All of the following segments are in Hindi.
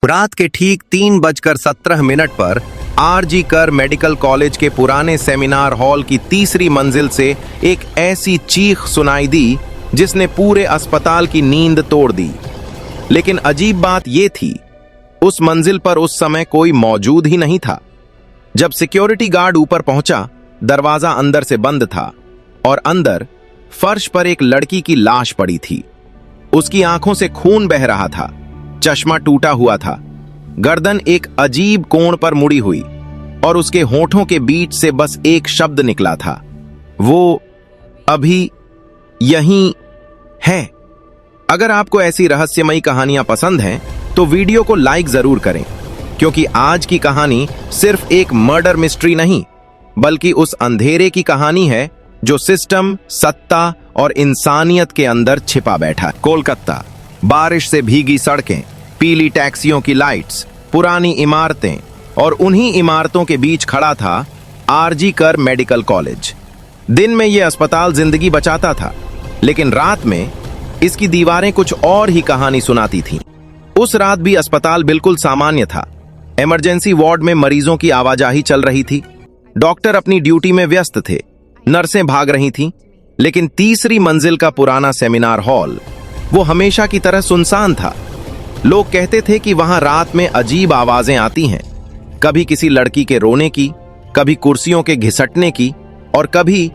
रात के ठीक 3:17 पर आरजी कर मेडिकल कॉलेज के पुराने सेमिनार हॉल की तीसरी मंजिल से एक ऐसी चीख सुनाई दी जिसने पूरे अस्पताल की नींद तोड़ दी। लेकिन अजीब बात यह थी, उस मंजिल पर उस समय कोई मौजूद ही नहीं था। जब सिक्योरिटी गार्ड ऊपर पहुंचा, दरवाजा अंदर से बंद था और अंदर फर्श पर एक लड़की की लाश पड़ी थी। उसकी आंखों से खून बह रहा था, चश्मा टूटा हुआ था, गर्दन एक अजीब कोण पर मुड़ी हुई और उसके होठों के बीच से बस एक शब्द निकला था, वो अभी यहीं है। अगर आपको ऐसी रहस्यमयी कहानियां पसंद हैं तो वीडियो को लाइक जरूर करें, क्योंकि आज की कहानी सिर्फ एक मर्डर मिस्ट्री नहीं बल्कि उस अंधेरे की कहानी है जो सिस्टम, सत्ता और इंसानियत के अंदर छिपा बैठा। कोलकाता, बारिश से भीगी सड़कें, पीली टैक्सियों की लाइट्स, पुरानी इमारतें और उन्हीं इमारतों के बीच खड़ा था आरजी कर मेडिकल कॉलेज। दिन में यह अस्पताल जिंदगी बचाता था, लेकिन रात में इसकी दीवारें कुछ और ही कहानी सुनाती थीं। उस रात भी अस्पताल बिल्कुल सामान्य था। इमरजेंसी वार्ड में मरीजों की आवाजाही चल रही थी, डॉक्टर अपनी ड्यूटी में व्यस्त थे, नर्सें भाग रही थीं, लेकिन तीसरी मंजिल का पुराना सेमिनार हॉल वो हमेशा की तरह सुनसान था। लोग कहते थे कि वहां रात में अजीब आवाजें आती हैं, कभी किसी लड़की के रोने की, कभी कुर्सियों के घिसटने की और कभी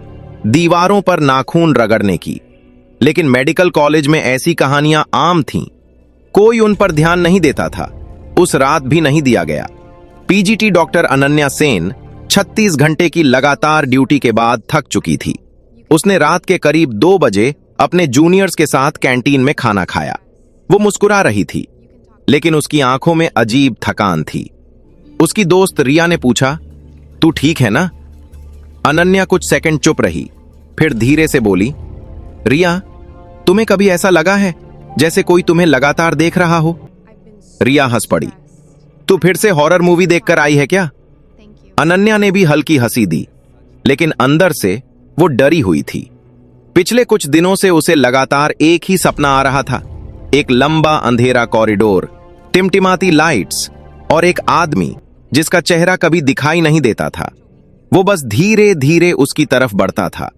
दीवारों पर नाखून रगड़ने की। लेकिन मेडिकल कॉलेज में ऐसी कहानियां आम थीं, कोई उन पर ध्यान नहीं देता था। उस रात भी नहीं दिया गया। पीजीटी डॉक्टर अनन्या सेन 36 घंटे की लगातार ड्यूटी के बाद थक चुकी थी। उसने रात के करीब 2 बजे अपने जूनियर्स के साथ कैंटीन में खाना खाया। वो मुस्कुरा रही थी, लेकिन उसकी आंखों में अजीब थकान थी। उसकी दोस्त रिया ने पूछा, तू ठीक है ना? अनन्या कुछ सेकंड चुप रही, फिर धीरे से बोली, रिया, तुम्हें कभी ऐसा लगा है जैसे कोई तुम्हें लगातार देख रहा हो? रिया हंस पड़ी, तू फिर से हॉरर मूवी देखकर आई है क्या? अनन्या ने भी हल्की हंसी दी, लेकिन अंदर से वो डरी हुई थी। पिछले कुछ दिनों से उसे लगातार एक ही सपना आ रहा था, एक लंबा अंधेरा कॉरिडोर, टिमटिमाती लाइट्स और एक आदमी जिसका चेहरा कभी दिखाई नहीं देता था। वो बस धीरे धीरे उसकी तरफ बढ़ता था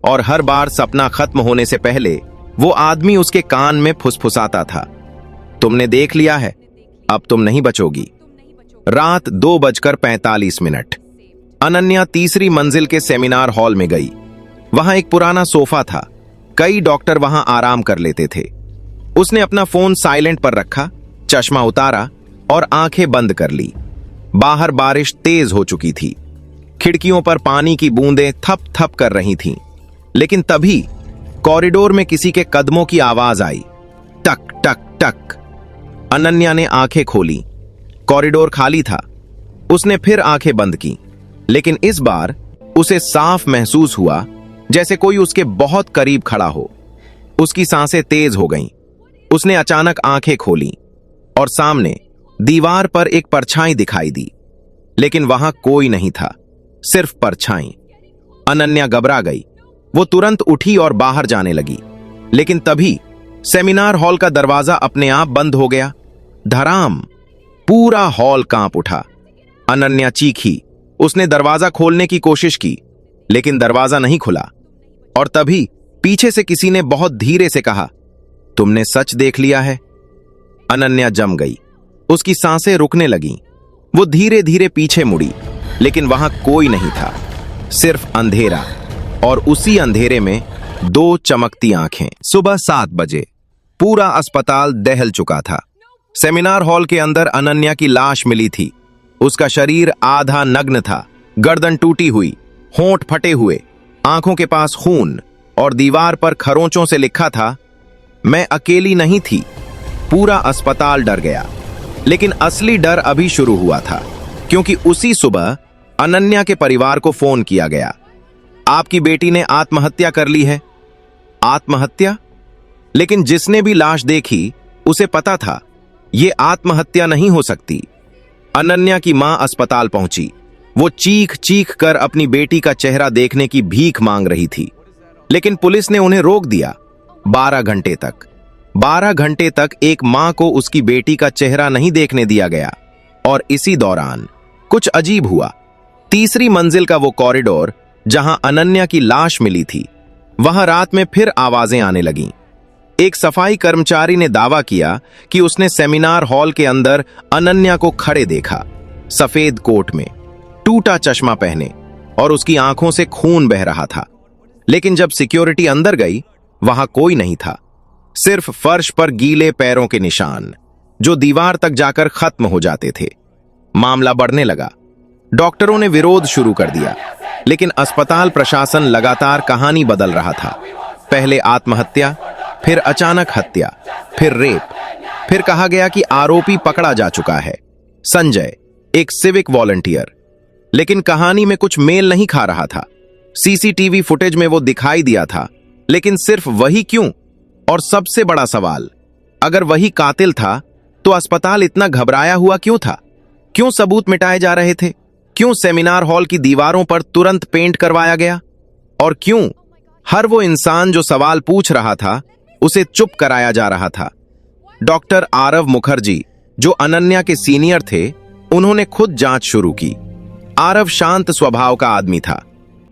और हर बार सपना खत्म होने से पहले वो आदमी उसके कान में फुसफुसाता था, तुमने देख लिया है, अब तुम नहीं बचोगी। रात 2:45। अनन्या तीसरी मंजिल के सेमिनार हॉल में गई। वहां एक पुराना सोफा था, कई डॉक्टर वहां आराम कर लेते थे। उसने अपना फोन साइलेंट पर रखा, चश्मा उतारा और आंखें बंद कर ली। बाहर बारिश तेज हो चुकी थी, खिड़कियों पर पानी की बूंदें थप थप कर रही थीं। लेकिन तभी कॉरिडोर में किसी के कदमों की आवाज आई, टक टक टक। अनन्या ने आंखें खोली, कॉरिडोर खाली था। उसने फिर आंखें बंद की, लेकिन इस बार उसे साफ महसूस हुआ जैसे कोई उसके बहुत करीब खड़ा हो। उसकी सांसें तेज हो गईं। उसने अचानक आंखें खोली और सामने दीवार पर एक परछाई दिखाई दी, लेकिन वहां कोई नहीं था, सिर्फ परछाई। अनन्या घबरा गई। वो तुरंत उठी और बाहर जाने लगी, लेकिन तभी सेमिनार हॉल का दरवाजा अपने आप बंद हो गया। धड़ाम! पूरा हॉल कांप उठा। अनन्या चीखी। उसने दरवाजा खोलने की कोशिश की, लेकिन दरवाजा नहीं खुला। और तभी पीछे से किसी ने बहुत धीरे से कहा, तुमने सच देख लिया है। अनन्या जम गई। उसकी सांसें रुकने लगीं। वो धीरे धीरे पीछे मुड़ी, लेकिन वहां कोई नहीं था, सिर्फ अंधेरा, और उसी अंधेरे में 2 चमकती आंखें। सुबह 7 बजे पूरा अस्पताल दहल चुका था। सेमिनार हॉल के अंदर अनन्या की लाश मिली थी। उसका शरीर आधा नग्न था, गर्दन टूटी हुई, होंठ फटे हुए, आंखों के पास खून और दीवार पर खरोंचों से लिखा था, मैं अकेली नहीं थी। पूरा अस्पताल डर गया, लेकिन असली डर अभी शुरू हुआ था, क्योंकि उसी सुबह अनन्या के परिवार को फोन किया गया, आपकी बेटी ने आत्महत्या कर ली है। आत्महत्या? लेकिन जिसने भी लाश देखी उसे पता था यह आत्महत्या नहीं हो सकती। अनन्या की मां अस्पताल पहुंची। वो चीख चीख कर अपनी बेटी का चेहरा देखने की भीख मांग रही थी, लेकिन पुलिस ने उन्हें रोक दिया। 12 घंटे तक 12 घंटे तक एक मां को उसकी बेटी का चेहरा नहीं देखने दिया गया। और इसी दौरान कुछ अजीब हुआ। तीसरी मंजिल का वो कॉरिडोर जहां अनन्या की लाश मिली थी, वहां रात में फिर आवाजें आने लगीं। एक सफाई कर्मचारी ने दावा किया कि उसने सेमिनार हॉल के अंदर अनन्या को खड़े देखा, सफेद कोट में, टूटा चश्मा पहने, और उसकी आंखों से खून बह रहा था। लेकिन जब सिक्योरिटी अंदर गई, वहां कोई नहीं था, सिर्फ फर्श पर गीले पैरों के निशान जो दीवार तक जाकर खत्म हो जाते थे। मामला बढ़ने लगा। डॉक्टरों ने विरोध शुरू कर दिया, लेकिन अस्पताल प्रशासन लगातार कहानी बदल रहा था। पहले आत्महत्या, फिर अचानक हत्या, फिर रेप, फिर कहा गया कि आरोपी पकड़ा जा चुका है, संजय, एक सिविक वॉलंटियर। लेकिन कहानी में कुछ मेल नहीं खा रहा था। सीसीटीवी फुटेज में वो दिखाई दिया था, लेकिन सिर्फ वही क्यों? और सबसे बड़ा सवाल, अगर वही कातिल था तो अस्पताल इतना घबराया हुआ क्यों था? क्यों सबूत मिटाए जा रहे थे? क्यों सेमिनार हॉल की दीवारों पर तुरंत पेंट करवाया गया? और क्यों हर वो इंसान जो सवाल पूछ रहा था उसे चुप कराया जा रहा था? डॉक्टर आरव मुखर्जी, जो अनन्या के सीनियर थे, उन्होंने खुद जांच शुरू की। आरव शांत स्वभाव का आदमी था,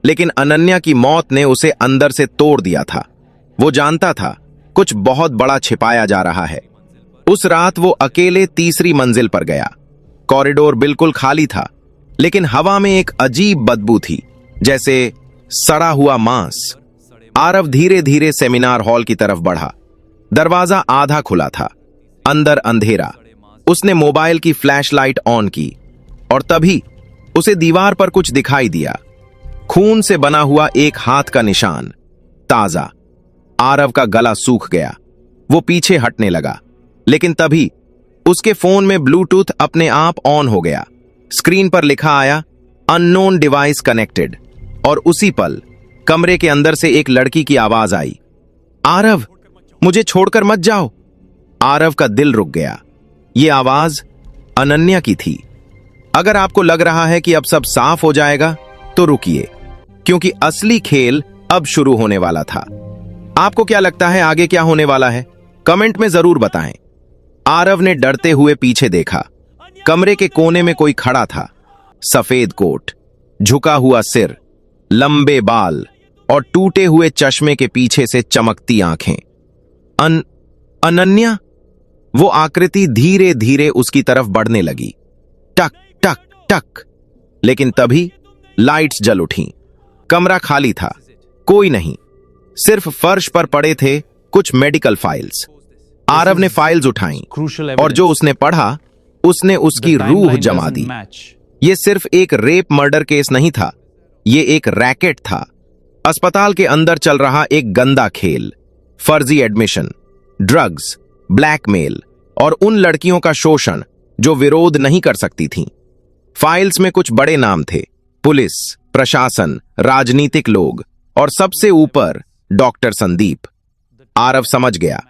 लेकिन अनन्या की मौत ने उसे अंदर से तोड़ दिया था। वो जानता था कुछ बहुत बड़ा छिपाया जा रहा है। उस रात वो अकेले तीसरी मंजिल पर गया। कॉरिडोर बिल्कुल खाली था, लेकिन हवा में एक अजीब बदबू थी, जैसे सड़ा हुआ मांस। आरव धीरे धीरे सेमिनार हॉल की तरफ बढ़ा। दरवाजा आधा खुला था, अंदर अंधेरा। उसने मोबाइल की फ्लैशलाइट ऑन की और तभी उसे दीवार पर कुछ दिखाई दिया। खून से बना हुआ एक हाथ का निशान, ताजा। आरव का गला सूख गया। वो पीछे हटने लगा, लेकिन तभी उसके फोन में ब्लूटूथ अपने आप ऑन हो गया। स्क्रीन पर लिखा आया, अननोन डिवाइस कनेक्टेड। और उसी पल कमरे के अंदर से एक लड़की की आवाज आई, आरव, मुझे छोड़कर मत जाओ। आरव का दिल रुक गया। ये आवाज अनन्या की थी। अगर आपको लग रहा है कि अब सब साफ हो जाएगा, तो रुकिए, क्योंकि असली खेल अब शुरू होने वाला था। आपको क्या लगता है आगे क्या होने वाला है? कमेंट में जरूर बताएं। आरव ने डरते हुए पीछे देखा। कमरे के कोने में कोई खड़ा था, सफेद कोट, झुका हुआ सिर, लंबे बाल और टूटे हुए चश्मे के पीछे से चमकती आंखें। अनन्या? वो आकृति धीरे धीरे उसकी तरफ बढ़ने लगी, टक टक टक। लेकिन तभी लाइट्स जल उठीं। कमरा खाली था, कोई नहीं, सिर्फ फर्श पर पड़े थे कुछ मेडिकल फाइल्स। आरव ने फाइल्स उठाईं और जो उसने पढ़ा उसने उसकी रूह जमा दी। ये सिर्फ एक रेप मर्डर केस नहीं था, ये एक रैकेट था। अस्पताल के अंदर चल रहा एक गंदा खेल, फर्जी एडमिशन, ड्रग्स, ब्लैकमेल और उन लड़कियों का शोषण जो विरोध नहीं कर सकती थीं। फाइल्स में कुछ बड़े नाम थे, पुलिस, प्रशासन, राजनीतिक लोग और सबसे ऊपर डॉक्टर संदीप। आरव समझ गया,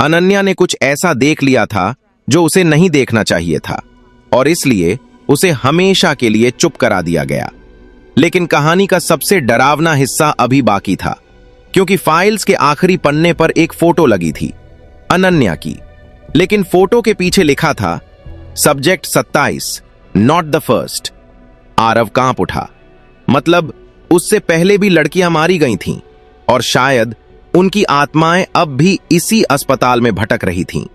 अनन्या ने कुछ ऐसा देख लिया था जो उसे नहीं देखना चाहिए था, और इसलिए उसे हमेशा के लिए चुप करा दिया गया। लेकिन कहानी का सबसे डरावना हिस्सा अभी बाकी था, क्योंकि फाइल्स के आखिरी पन्ने पर एक फोटो लगी थी, अनन्या की। लेकिन फोटो के पीछे लिखा था, subject 27, not the first. Aarav कांप उठा। मतलब उससे पहले भी लड़कियां मारी गई थीं, और शायद उनकी आत्माएं अब भी इसी अस्पताल में भटक रही थीं।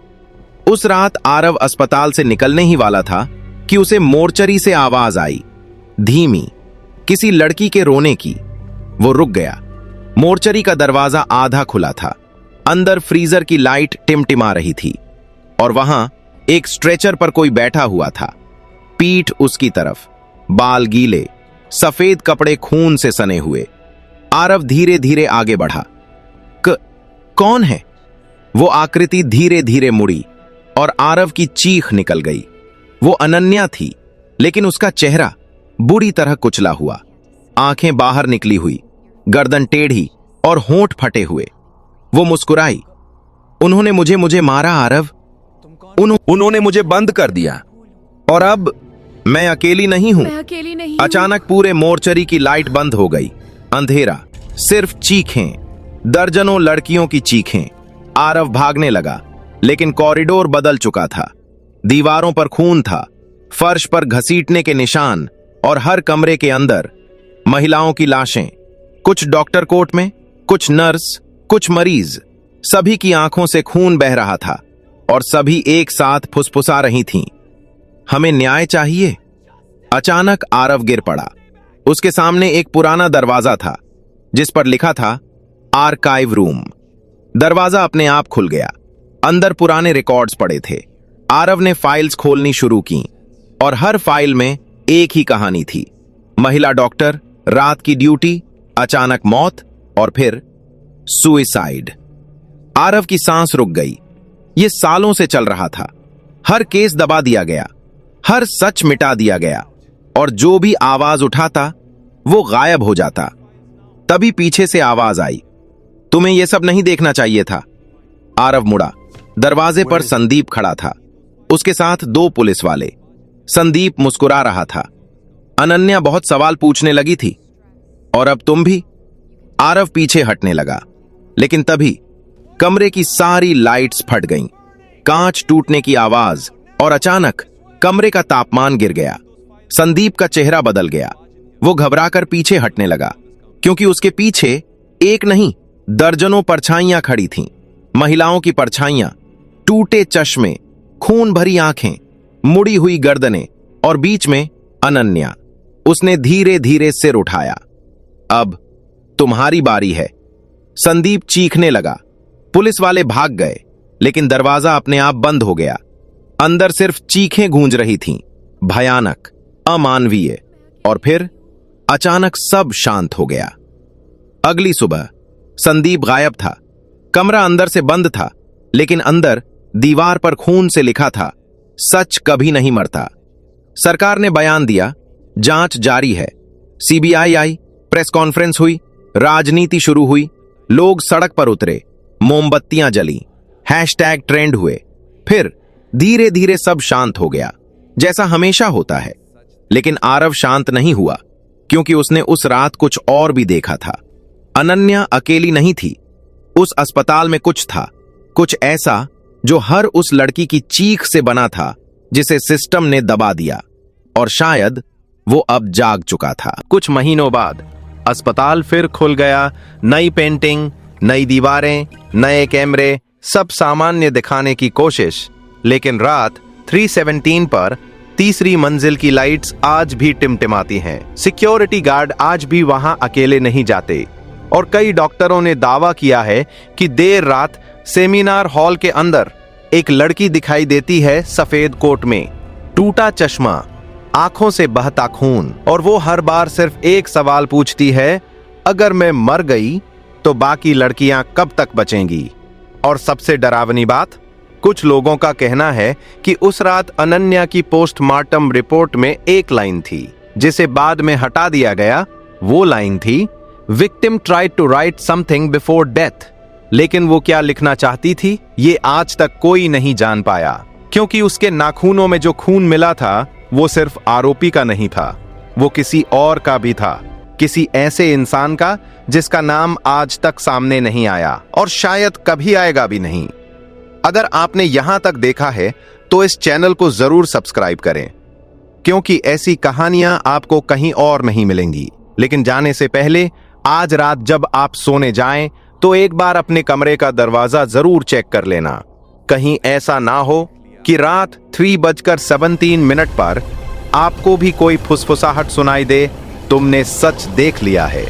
उस रात आरव अस्पताल से निकलने ही वाला था कि उसे मोर्चरी से आवाज आई, धीमी, किसी लड़की के रोने की। वो रुक गया। मोर्चरी का दरवाजा आधा खुला था, अंदर फ्रीजर की लाइट टिमटिमा रही थी, और वहां एक स्ट्रेचर पर कोई बैठा हुआ था, पीठ उसकी तरफ, बाल गीले, सफेद कपड़े खून से सने हुए। आरव धीरे धीरे आगे बढ़ा। कौन है? वो आकृति धीरे धीरे मुड़ी और आरव की चीख निकल गई। वो अनन्या थी, लेकिन उसका चेहरा बुरी तरह कुचला हुआ, आंखें बाहर निकली हुई, गर्दन टेढ़ी और होंठ फटे हुए। वो मुस्कुराई, उन्होंने मुझे मारा आरव, उन्होंने मुझे बंद कर दिया, और अब मैं अकेली नहीं हूं। अचानक पूरे मोर्चरी की लाइट बंद हो गई। अंधेरा, सिर्फ चीखें, दर्जनों लड़कियों की चीखें। आरव भागने लगा, लेकिन कॉरिडोर बदल चुका था। दीवारों पर खून था, फर्श पर घसीटने के निशान और हर कमरे के अंदर महिलाओं की लाशें, कुछ डॉक्टर कोट में, कुछ नर्स, कुछ मरीज। सभी की आंखों से खून बह रहा था और सभी एक साथ फुसफुसा रही थीं, हमें न्याय चाहिए। अचानक आरव गिर पड़ा। उसके सामने एक पुराना दरवाजा था जिस पर लिखा था आर्काइव रूम। दरवाजा अपने आप खुल गया। अंदर पुराने रिकॉर्ड्स पड़े थे। आरव ने फाइल्स खोलनी शुरू की और हर फाइल में एक ही कहानी थी। महिला डॉक्टर, रात की ड्यूटी, अचानक मौत और फिर सुइसाइड। आरव की सांस रुक गई। यह सालों से चल रहा था। हर केस दबा दिया गया, हर सच मिटा दिया गया और जो भी आवाज उठाता वो गायब हो जाता। तभी पीछे से आवाज आई, तुम्हें यह सब नहीं देखना चाहिए था। आरव मुड़ा। दरवाजे पर संदीप खड़ा था, उसके साथ 2 पुलिस वाले। संदीप मुस्कुरा रहा था। अनन्या बहुत सवाल पूछने लगी थी। और अब तुम भी? आरव पीछे हटने लगा, लेकिन तभी कमरे की सारी लाइट्स फट गईं, कांच टूटने की आवाज और अचानक कमरे का तापमान गिर गया। संदीप का चेहरा बदल गया। वो घबराकर पीछे हटने लगा क्योंकि उसके पीछे एक नहीं, दर्जनों परछाइयां खड़ी थीं। महिलाओं की परछाइयां, टूटे चश्मे, खून भरी आंखें, मुड़ी हुई गर्दनें और बीच में अनन्या। उसने धीरे धीरे सिर उठाया। अब तुम्हारी बारी है। संदीप चीखने लगा। पुलिस वाले भाग गए, लेकिन दरवाजा अपने आप बंद हो गया। अंदर सिर्फ चीखें गूंज रही थीं, भयानक, अमानवीय। और फिर अचानक सब शांत हो गया। अगली सुबह संदीप गायब था। कमरा अंदर से बंद था, लेकिन अंदर दीवार पर खून से लिखा था, सच कभी नहीं मरता। सरकार ने बयान दिया, जांच जारी है। सीबीआई आई, प्रेस कॉन्फ्रेंस हुई, राजनीति शुरू हुई, लोग सड़क पर उतरे, मोमबत्तियां जली, हैशटैग ट्रेंड हुए। फिर धीरे धीरे सब शांत हो गया, जैसा हमेशा होता है। लेकिन आरव शांत नहीं हुआ, क्योंकि उसने उस रात कुछ और भी देखा था। अनन्या अकेली नहीं थी। उस अस्पताल में कुछ था, कुछ ऐसा जो हर उस लड़की की चीख से बना था जिसे सिस्टम ने दबा दिया। और शायद वो अब जाग चुका था। कुछ महीनों बाद अस्पताल फिर खुल गया। नई पेंटिंग, नई दीवारें, नए कैमरे, सब सामान्य दिखाने की कोशिश। लेकिन रात 317 पर तीसरी मंजिल की लाइट्स आज भी टिमटिमाती हैं। सिक्योरिटी गार्ड आज भी वहां अकेले नहीं जाते और कई डॉक्टरों ने दावा किया है कि देर रात सेमिनार हॉल के अंदर एक लड़की दिखाई देती है, सफेद कोट में, टूटा चश्मा, आंखों से बहता खून। और वो हर बार सिर्फ एक सवाल पूछती है, अगर मैं मर गई तो बाकी लड़कियां कब तक बचेंगी? और सबसे डरावनी बात, कुछ लोगों का कहना है कि उस रात अनन्या की पोस्टमार्टम रिपोर्ट में एक लाइन थी जिसे बाद में हटा दिया गया। वो लाइन थी, victim tried to write something before death. लेकिन वो क्या लिखना चाहती थी, ये आज तक कोई नहीं जान पाया, क्योंकि उसके नाखूनों में जो खून मिला था वो सिर्फ आरोपी का नहीं था, वो किसी और का भी था, किसी ऐसे इंसान का जिसका नाम आज तक सामने नहीं आया और शायद कभी आएगा भी नहीं। अगर आपने यहां तक देखा है तो इस चैनल को जरूर सब्सक्राइब करें, क्योंकि ऐसी कहानियां आपको कहीं और नहीं मिलेंगी। लेकिन जाने से पहले आज रात जब आप सोने जाएं तो एक बार अपने कमरे का दरवाजा जरूर चेक कर लेना। कहीं ऐसा ना हो कि रात 3:17 पर आपको भी कोई फुसफुसाहट सुनाई दे, तुमने सच देख लिया है।